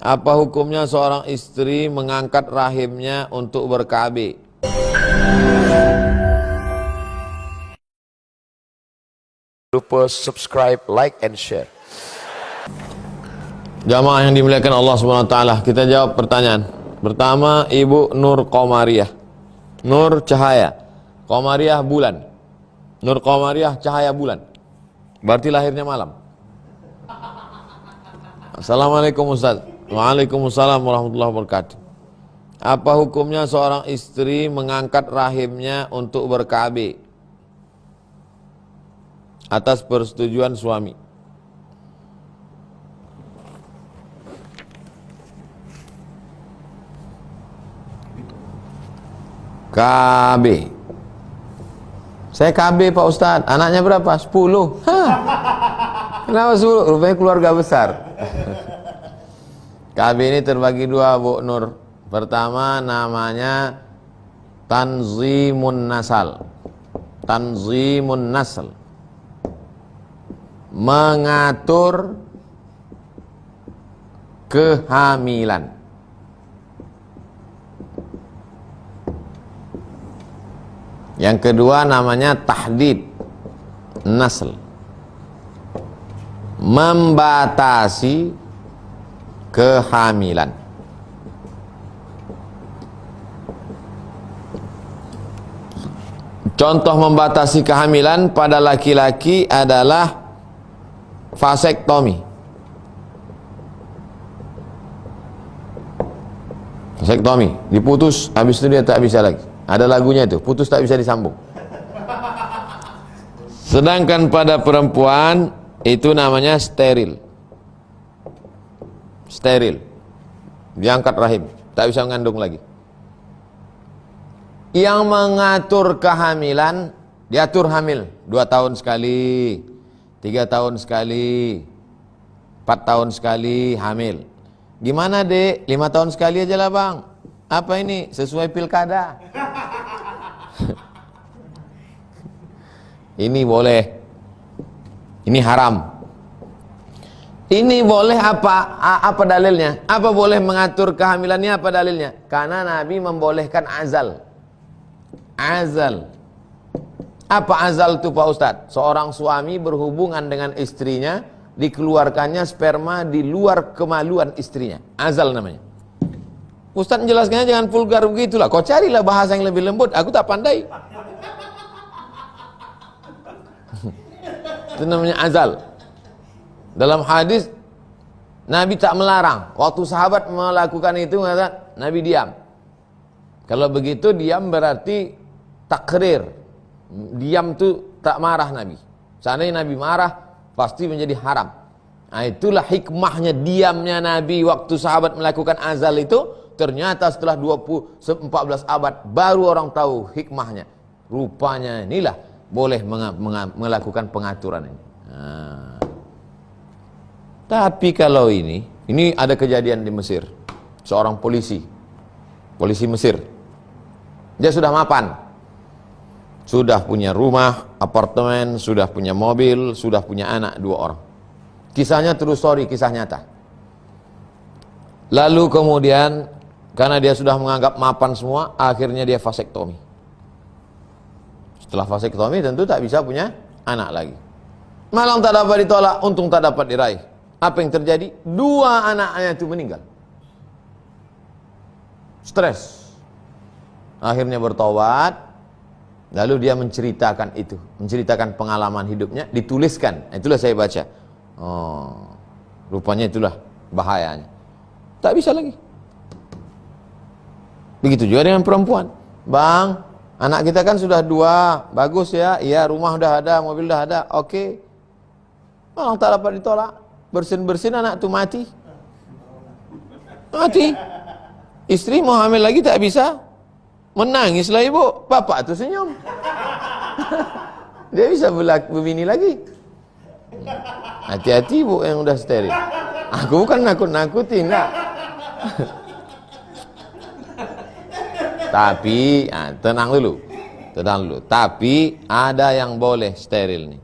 Apa hukumnya seorang istri mengangkat rahimnya untuk ber-KB? Lupa subscribe, like, and share. Jamaah yang dimuliakan Allah SWT, kita jawab pertanyaan. Pertama, Ibu Nur Komariah. Nur cahaya, Komariah bulan. Nur Komariah cahaya bulan. Berarti lahirnya malam. Assalamualaikum Ustaz. Waalaikumsalam warahmatullahi wabarakatuh. Apa hukumnya seorang istri mengangkat rahimnya untuk ber-KB atas persetujuan suami? KB. Saya KB Pak Ustadz. Anaknya berapa? 10. Hah. Kenapa 10? Rupanya keluarga besar. KB ini terbagi dua, Bu Nur. Pertama namanya Tanzimun Nasal. Tanzimun Nasal, mengatur kehamilan. Yang kedua namanya Tahdid Nasl, membatasi kehamilan. Contoh membatasi kehamilan pada laki-laki adalah vasektomi. Vasektomi, diputus, habis itu dia tak bisa lagi. Ada lagunya itu, putus tak bisa disambung. Sedangkan pada perempuan itu namanya steril. Steril, diangkat rahim, tak bisa mengandung lagi. Yang mengatur kehamilan, diatur hamil 2 tahun sekali, 3 tahun sekali, 4 tahun sekali hamil. Gimana Dek? 5 tahun sekali aja lah Bang. Apa ini? Sesuai pilkada. Ini boleh, ini haram. Ini boleh apa dalilnya? Apa boleh mengatur kehamilannya? Apa dalilnya? Karena Nabi membolehkan azal. Azal. Apa azal itu Pak Ustadz? Seorang suami berhubungan dengan istrinya, dikeluarkannya sperma di luar kemaluan istrinya. Azal namanya. Ustadz menjelaskannya jangan vulgar begitulah. Kau carilah bahasa yang lebih lembut. Aku tak pandai. Itu namanya azal. Dalam hadis Nabi tak melarang. Waktu sahabat melakukan itu, Nabi diam. Kalau begitu diam berarti takrir. Diam itu tak marah Nabi. Seandainya Nabi marah pasti menjadi haram. Nah, itulah hikmahnya diamnya Nabi waktu sahabat melakukan azal itu. Ternyata setelah 14 abad baru orang tahu hikmahnya. Rupanya inilah boleh melakukan pengaturan ini. Nah. Tapi kalau ini ada kejadian di Mesir. Seorang polisi Mesir. Dia sudah mapan. Sudah punya rumah, apartemen, sudah punya mobil, sudah punya anak 2 orang. Kisahnya true story, kisah nyata. Lalu kemudian karena dia sudah menganggap mapan semua, akhirnya dia vasektomi. Setelah vasektomi tentu tak bisa punya anak lagi. Malang tak dapat ditolak, untung tak dapat diraih. Apa yang terjadi? 2 anaknya itu meninggal. Stres. Akhirnya bertobat. Lalu dia menceritakan itu, menceritakan pengalaman hidupnya, dituliskan. Itulah saya baca. Oh, rupanya itulah bahayanya. Tak bisa lagi. Begitu juga dengan perempuan. Bang, anak kita kan sudah 2, bagus ya. Iya, rumah udah ada, mobil udah ada. Oke. Malang tak dapat ditolak. Bersin-bersin anak itu mati. Mati. Istri mau hamil lagi tak bisa. Menangislah ibu. Bapak itu senyum. Dia bisa berbini lagi. Hati-hati ibu yang udah steril. Aku bukan nakut-nakutin, enggak. Tapi, tenang dulu. Tapi ada yang boleh steril nih.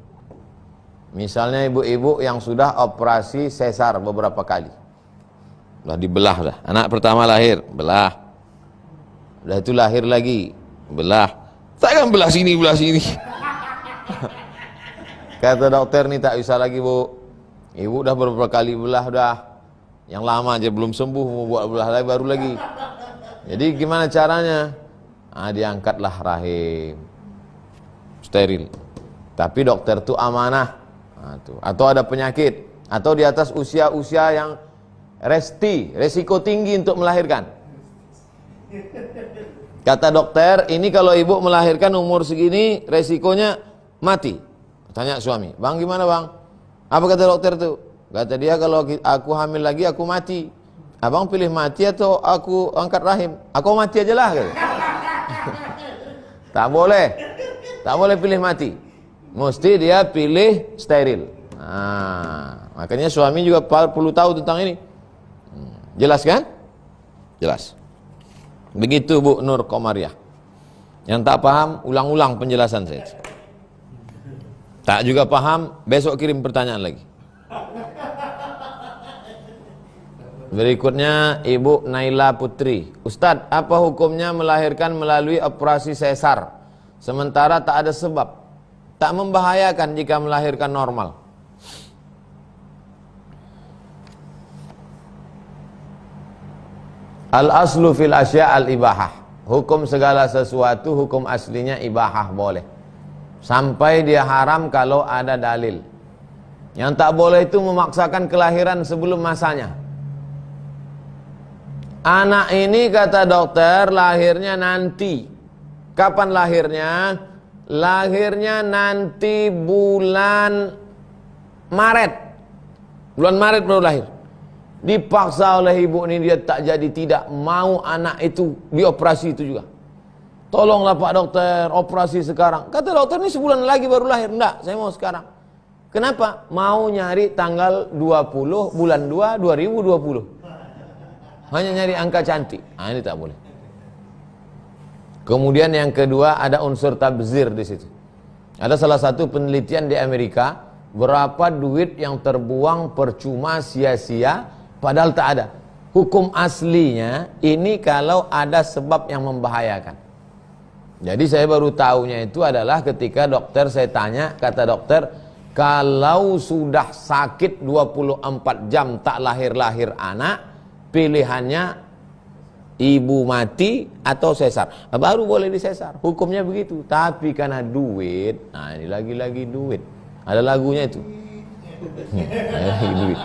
Misalnya ibu-ibu yang sudah operasi sesar beberapa kali. Udah dibelah dah. Anak pertama lahir, belah. Udah itu lahir lagi, belah. Takkan belah sini, belah sini. Kata dokter nih tak bisa lagi bu. Ibu udah beberapa kali belah udah. Yang lama aja belum sembuh, mau buat belah lagi baru lagi. Jadi gimana caranya? Diangkatlah rahim. Steril. Tapi dokter tuh amanah. Atau ada penyakit. Atau di atas usia-usia yang resiko tinggi untuk melahirkan. Kata dokter, ini kalau ibu melahirkan umur segini, resikonya mati. Tanya suami, bang gimana bang? Apa kata dokter tuh? Kata dia kalau aku hamil lagi aku mati. Abang pilih mati atau aku angkat rahim? Aku mati aja lah. Tak boleh. Tak boleh pilih mati. Mesti dia pilih steril. Makanya suami juga perlu tahu tentang ini. Jelas kan? Jelas. Begitu Bu Nur Komariah. Yang tak paham, ulang-ulang penjelasan saya. Tak juga paham, besok kirim pertanyaan lagi. Berikutnya Ibu Naila Putri. Ustadz, apa hukumnya melahirkan melalui operasi sesar sementara tak ada sebab? Tak membahayakan jika melahirkan normal? Al-aslu fil asya al-ibahah. Hukum segala sesuatu, hukum aslinya ibahah, boleh. Sampai dia haram kalau ada dalil. Yang tak boleh itu memaksakan kelahiran sebelum masanya. Anak ini kata dokter lahirnya nanti. Kapan lahirnya? Lahirnya nanti bulan Maret. Bulan Maret baru lahir. Dipaksa oleh ibu ini, dia tak jadi tidak mau anak itu dioperasi itu juga. Tolonglah Pak Dokter, operasi sekarang. Kata dokter ini sebulan lagi baru lahir. Enggak, saya mau sekarang. Kenapa? Mau nyari tanggal 20 bulan 2 2020. Hanya nyari angka cantik. Ini tak boleh. Kemudian yang kedua ada unsur tabzir di situ. Ada salah satu penelitian di Amerika, berapa duit yang terbuang percuma sia-sia padahal tak ada. Hukum aslinya ini kalau ada sebab yang membahayakan. Jadi saya baru tahunya itu adalah ketika dokter saya tanya, kata dokter, kalau sudah sakit 24 jam tak lahir-lahir anak, pilihannya ibu mati atau sesar. Baru boleh disesar. Hukumnya begitu. Tapi karena duit, ini lagi-lagi duit. Ada lagunya itu. Duit.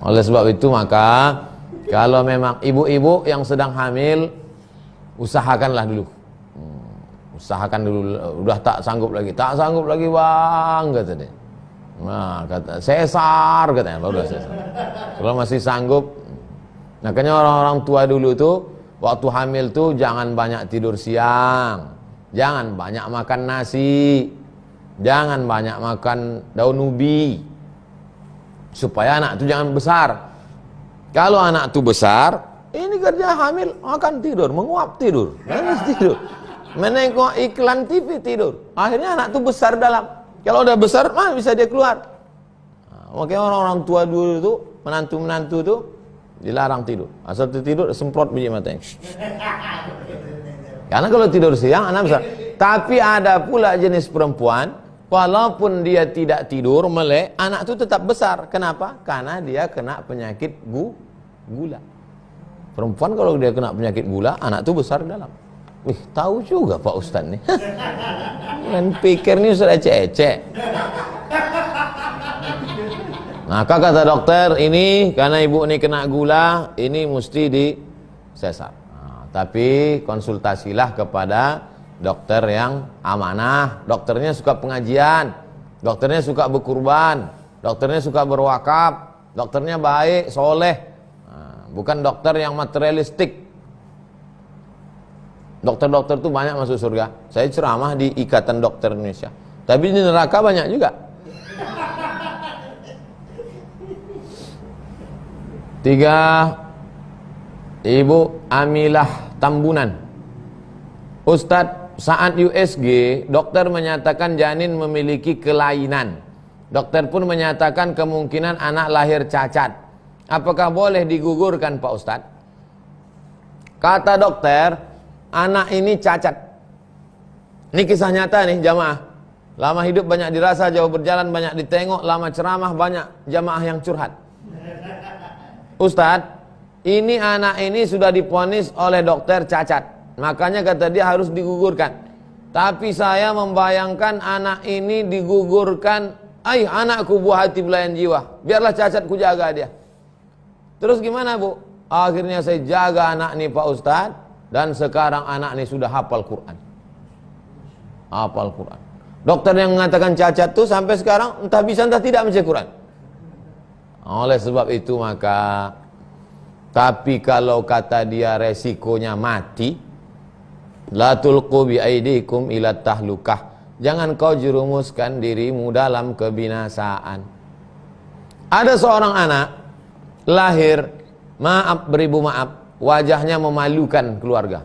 Oleh sebab itu maka kalau memang ibu-ibu yang sedang hamil, usahakanlah dulu. Usahakan dulu. Udah tak sanggup lagi bang, kata dia. Kata sesar katanya, baru sesar. Kalau masih sanggup, makanya orang-orang tua dulu tuh waktu hamil tuh jangan banyak tidur siang, jangan banyak makan nasi, jangan banyak makan daun ubi, supaya anak itu jangan besar. Kalau anak itu besar, ini kerja hamil akan tidur, menguap tidur, tidur, menengok iklan TV tidur. Akhirnya anak itu besar dalam. Kalau udah besar, bisa dia keluar. Makanya orang-orang tua dulu tuh, menantu-menantu tuh dilarang tidur. Asal tidur semprot biji matanya. Karena kalau tidur siang anak besar. Tapi ada pula jenis perempuan, walaupun dia tidak tidur melek, anak itu tetap besar. Kenapa? Karena dia kena penyakit gula. Perempuan kalau dia kena penyakit gula, anak itu besar dalam. Wih, tahu juga Pak Ustaz nih. Dan pikir nih Ustaz ecek-ecek. Maka kata dokter ini karena ibu ini kena gula, ini mesti disesar. Tapi konsultasilah kepada dokter yang amanah. Dokternya suka pengajian, dokternya suka berkurban, dokternya suka berwakaf, dokternya baik, soleh. Bukan dokter yang materialistik. Dokter-dokter itu banyak masuk surga. Saya ceramah di Ikatan Dokter Indonesia. Tapi di neraka banyak juga. 3, Ibu Amilah Tambunan. Ustadz, saat USG, dokter menyatakan janin memiliki kelainan. Dokter pun menyatakan kemungkinan anak lahir cacat. Apakah boleh digugurkan Pak Ustadz? Kata dokter, anak ini cacat. Ini kisah nyata nih jamaah. Lama hidup banyak dirasa, jauh berjalan banyak ditengok, lama ceramah banyak jamaah yang curhat. Ustadz, ini anak ini sudah divonis oleh dokter cacat. Makanya kata dia harus digugurkan. Tapi saya membayangkan anak ini digugurkan, anakku buah hati belayan jiwa, biarlah cacat ku jaga dia. Terus gimana Bu? Akhirnya saya jaga anak ini Pak Ustadz, dan sekarang anak ini sudah hafal Quran. Hafal Quran. Dokter yang mengatakan cacat tuh sampai sekarang entah bisa entah tidak membaca Quran. Oleh sebab itu maka, tapi kalau kata dia resikonya mati, la tulqu bi aidikum ila tahlukah. Jangan kau jerumuskan dirimu dalam kebinasaan. Ada seorang anak lahir, beribu maaf, wajahnya memalukan keluarga.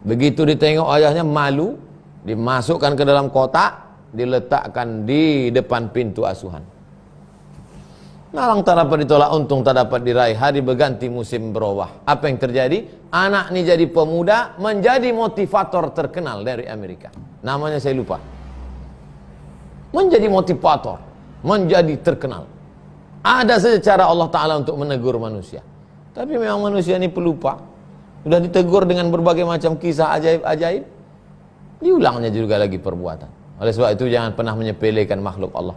Begitu ditengok wajahnya malu, dimasukkan ke dalam kotak, diletakkan di depan pintu asuhan. Nalang tak dapat ditolak, untung tak dapat diraih, hari berganti musim berubah. Apa yang terjadi? Anak ini jadi pemuda, menjadi motivator terkenal dari Amerika. Namanya saya lupa. Menjadi motivator, menjadi terkenal. Ada saja cara Allah Ta'ala untuk menegur manusia. Tapi memang manusia ini pelupa. Sudah ditegur dengan berbagai macam kisah ajaib-ajaib, diulangnya juga lagi perbuatan. Oleh sebab itu jangan pernah menyepelekan makhluk Allah.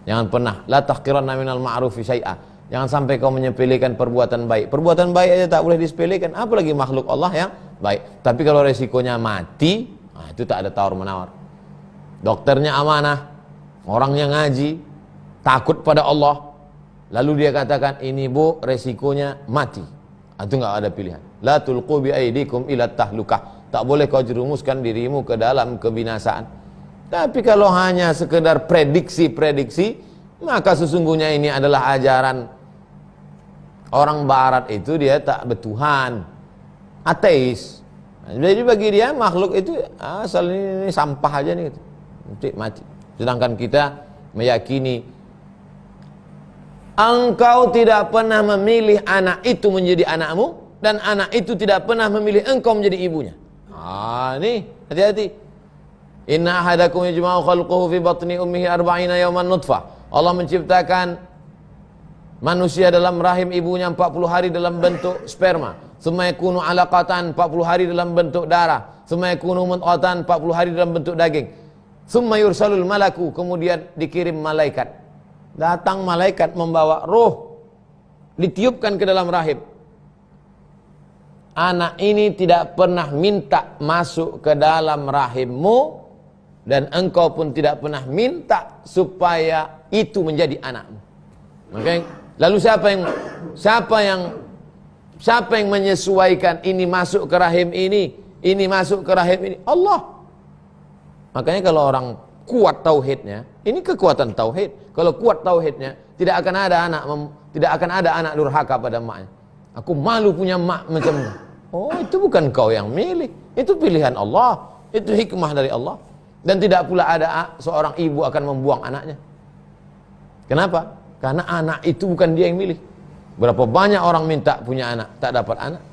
Jangan pernah, la tahqiranna minal ma'rufi syai'a. Jangan sampai kau menyepelekan perbuatan baik. Perbuatan baik aja tak boleh disepelekan, apalagi makhluk Allah yang baik. Tapi kalau resikonya mati, itu tak ada tawar-menawar. Dokternya amanah, orangnya ngaji, takut pada Allah, lalu dia katakan, ini Bu resikonya mati. Itu enggak ada pilihan. La tulqu bi aidikum ila tahlukah. Tak boleh kau jerumuskan dirimu ke dalam kebinasaan. Tapi kalau hanya sekedar prediksi-prediksi, maka sesungguhnya ini adalah ajaran orang barat, itu dia tak bertuhan, ateis. Jadi bagi dia makhluk itu asal ini sampah aja nih, nanti mati. Sedangkan kita meyakini engkau tidak pernah memilih anak itu menjadi anakmu, dan anak itu tidak pernah memilih engkau menjadi ibunya. Nih hati-hati. Inna ahadakum yajma'u khalquhu fi batni ummihi arba'ina yawman nutfah. Allah menciptakan manusia dalam rahim ibunya 40 hari dalam bentuk sperma. Tsumma yakunu 'alaqatan, 40 hari dalam bentuk darah. Tsumma yakunu mudghatan, 40 hari dalam bentuk daging. Tsumma yursalul malaku, kemudian dikirim malaikat. Datang malaikat membawa ruh, ditiupkan ke dalam rahim. Anak ini tidak pernah minta masuk ke dalam rahimmu, dan engkau pun tidak pernah minta supaya itu menjadi anakmu. Makanya, lalu siapa yang menyesuaikan ini masuk ke rahim ini masuk ke rahim ini? Allah. Makanya kalau orang kuat tauhidnya, ini kekuatan tauhid. Kalau kuat tauhidnya, tidak akan ada anak durhaka pada emaknya. Aku malu punya emak macam itu. Oh, itu bukan kau yang milih, itu pilihan Allah, itu hikmah dari Allah. Dan tidak pula ada seorang ibu akan membuang anaknya. Kenapa? Karena anak itu bukan dia yang milih. Berapa banyak orang minta punya anak, tak dapat anak.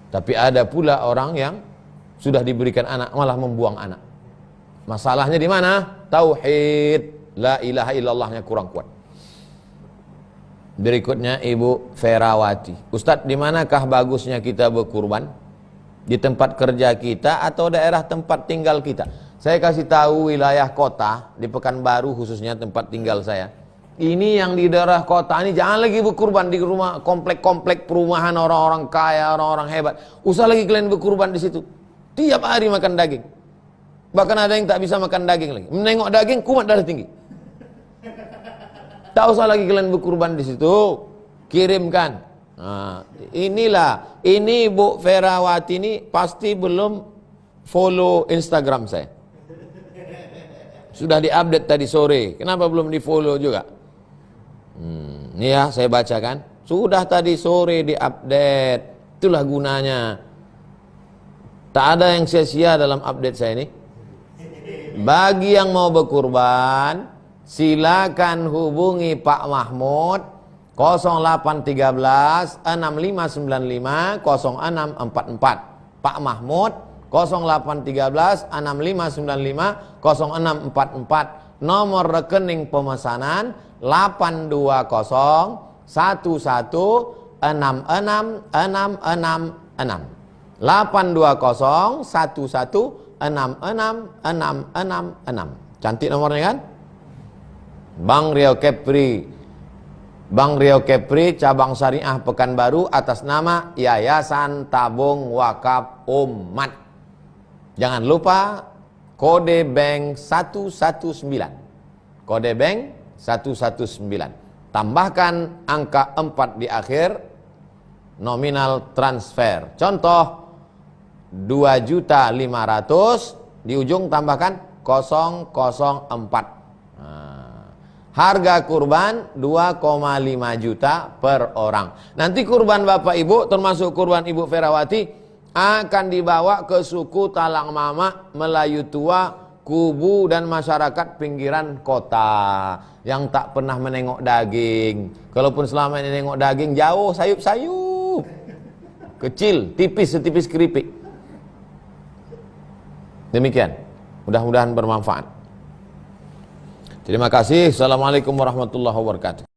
Tapi ada pula orang yang sudah diberikan anak, malah membuang anak. Masalahnya di mana? Tauhid, la ilaha illallahnya kurang kuat. Berikutnya Ibu Ferawati. Ustadz, di manakah bagusnya kita berkurban? Di tempat kerja kita atau daerah tempat tinggal kita? Saya kasih tahu wilayah kota, di Pekanbaru khususnya tempat tinggal saya. Ini yang di daerah kota ini jangan lagi berkurban di rumah komplek-komplek perumahan orang-orang kaya, orang-orang hebat. Usah lagi kalian berkurban di situ. Tiap hari makan daging. Bahkan ada yang tak bisa makan daging lagi. Menengok daging kumat darah tinggi. Tak usah lagi kalian berkurban di situ. Kirimkan. Nah, ini Bu Ferawati ini pasti belum follow Instagram saya. Sudah diupdate tadi sore. Kenapa belum di follow juga? Ini ya saya bacakan. Sudah tadi sore diupdate. Itulah gunanya. Tak ada yang sia-sia dalam update saya ini. Bagi yang mau berkurban, silakan hubungi Pak Mahmud 0813 6595 0644. Pak Mahmud 0813 6595 0644. Nomor rekening pemesanan 820 11 66 666. 820 11 66 666. Cantik nomornya kan? Bank Riau Kepri, Bank Riau Kepri cabang syariah Pekanbaru atas nama Yayasan Tabung Wakaf Umat. Jangan lupa kode bank 119. Kode bank 119. Tambahkan angka 4 di akhir, nominal transfer. Contoh 2.500.000, di ujung tambahkan 004. Harga kurban 2,5 juta per orang. Nanti kurban Bapak Ibu, termasuk kurban Ibu Ferawati, akan dibawa ke suku Talang Mama, Melayu Tua, Kubu, dan masyarakat pinggiran kota yang tak pernah menengok daging. Kalaupun selama ini nengok daging, jauh, sayup-sayup, kecil, tipis, setipis keripik. Demikian, mudah-mudahan bermanfaat. Terima kasih. Assalamualaikum warahmatullahi wabarakatuh.